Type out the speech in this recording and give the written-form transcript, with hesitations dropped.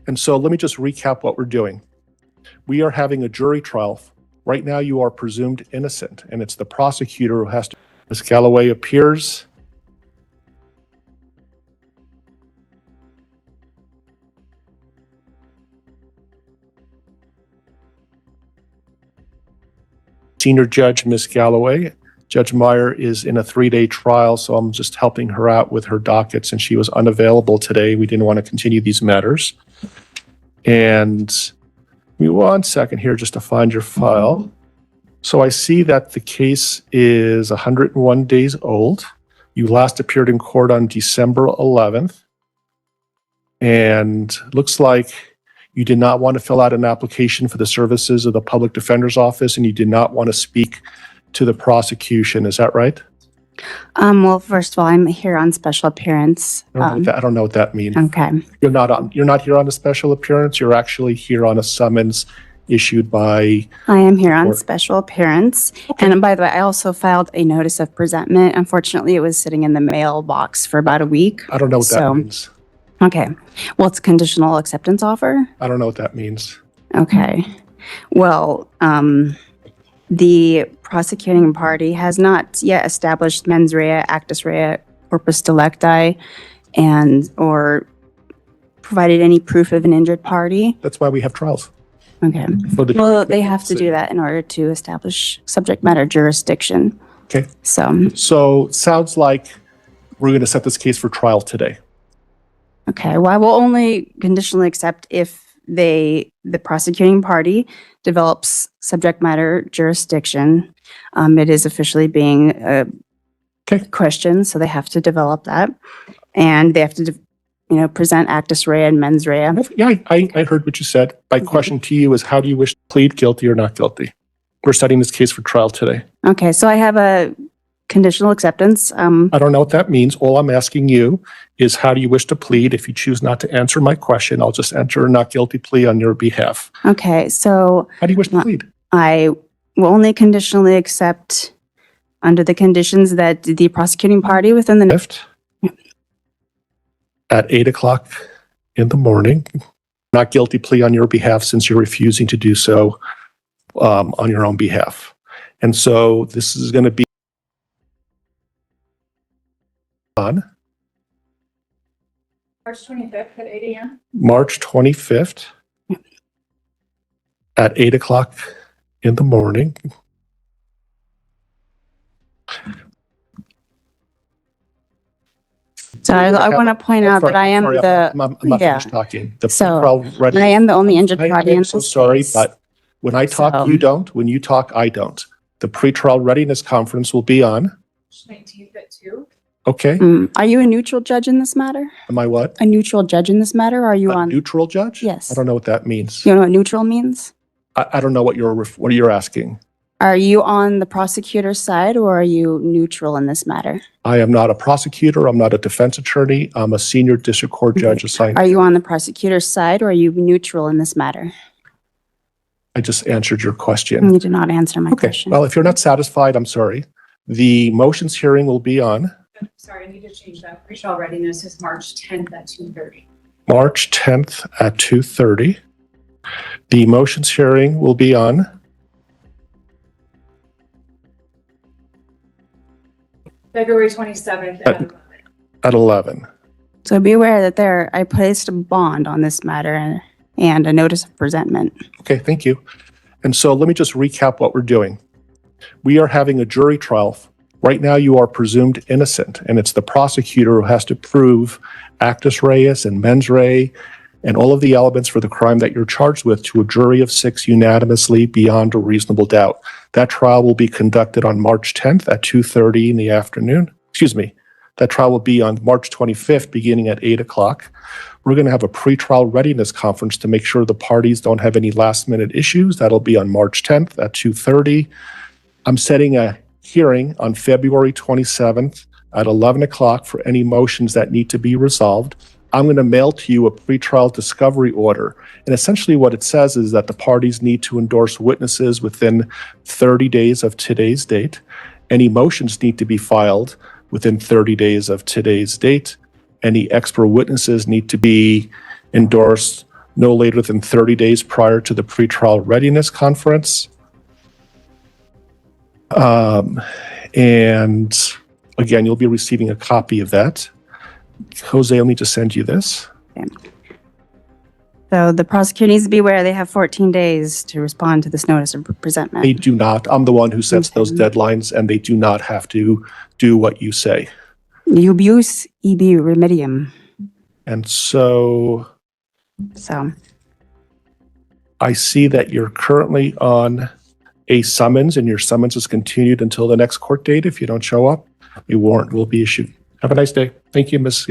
And so let me just recap what we're doing. We are having a jury trial. Right now you are presumed innocent, and it's the prosecutor who has to. Ms. Galloway appears. Senior Judge Ms. Galloway. Judge Meyer is in a 3-day trial, so I'm just helping her out with her docket since she was unavailable today. We didn't want to continue these matters. And give me 1 second here just to find your file. So I see that the case is 101 days old. You last appeared in court on December 11th. And looks like you did not want to fill out an application for the services of the public defender's office, and you did not want to speak to the prosecution. Is that right? Well, first of all, I'm here on special appearance. I don't know what that means. Okay. You're not here on a special appearance. You're actually here on a summons issued by. I am here on special appearance. Okay. And by the way, I also filed a notice of presentment. Unfortunately, it was sitting in the mailbox for about a week. I don't know what that means. Okay. Well, it's a conditional acceptance offer. I don't know what that means. Okay. Well, the prosecuting party has not yet established mens rea, actus rea, corpus delicti, and or provided any proof of an injured party. That's why we have trials. Okay. Well, they have to do that in order to establish subject matter jurisdiction. Okay. So sounds like we're going to set this case for trial today. Okay. Well, I will only conditionally accept if the prosecuting party develops subject matter jurisdiction. It is officially being questioned, so they have to develop that, and they have to, present actus rea and mens rea. Yeah, I heard what you said. My question to you is, how do you wish to plead, guilty or not guilty? We're setting this case for trial today. Okay, so I have a conditional acceptance. I don't know what that means. All I'm asking you is, how do you wish to plead? If you choose not to answer my question, I'll just enter a not guilty plea on your behalf. Okay, so how do you wish to plead? I will only conditionally accept under the conditions that the prosecuting party within the lift at 8 o'clock in the morning, not guilty plea on your behalf since you're refusing to do so on your own behalf. And so this is going to be on March 25th at 8 a.m. March 25th at 8 o'clock in the morning. So I want to point out that I am I'm not finished talking. I am the only injured party in this so sorry, case. but when I talk, you don't. When you talk, I don't. The pretrial readiness conference will be on 19th at 2. Okay. Are you a neutral judge in this matter? Am I what? A neutral judge in this matter? Or are you on neutral judge? Yes. I don't know what that means. You know what neutral means? I don't know what you're asking. Are you on the prosecutor's side or are you neutral in this matter? I am not a prosecutor. I'm not a defense attorney. I'm a senior district court judge assigned. Are you on the prosecutor's side or are you neutral in this matter? I just answered your question. You did not answer my question. Well, if you're not satisfied, I'm sorry. The motions hearing will be on. Sorry, I need to change that. Pretrial readiness is March 10th at 2:30. March 10th at 2:30. The motions hearing will be on February 27th at 11. At 11. So be aware that I placed a bond on this matter and a notice of presentment. Okay, thank you. And so let me just recap what we're doing. We are having a jury trial. Right now you are presumed innocent, and it's the prosecutor who has to prove actus reus and mens rea and all of the elements for the crime that you're charged with to a jury of 6 unanimously beyond a reasonable doubt. That trial will be conducted on March 10th at 2:30 in the afternoon. Excuse me. That trial will be on March 25th beginning at 8 o'clock. We're going to have a pretrial readiness conference to make sure the parties don't have any last-minute issues. That'll be on March 10th at 2:30. I'm setting a hearing on February 27th at 11 o'clock for any motions that need to be resolved. I'm going to mail to you a pretrial discovery order. And essentially what it says is that the parties need to endorse witnesses within 30 days of today's date. Any motions need to be filed within 30 days of today's date. Any expert witnesses need to be endorsed no later than 30 days prior to the pretrial readiness conference. And again, you'll be receiving a copy of that. Jose, I'll need to send you this. So the prosecutor needs to be aware they have 14 days to respond to this notice of They presentment. do not. I'm the one who sets those Okay. deadlines, and they do not have to do what you say. Ubius ibi remedium. And so So, I see that you're currently on a summons, and your summons is continued until the next court date. If you don't show up, a warrant will be issued. Have a nice day. Thank you, Ms.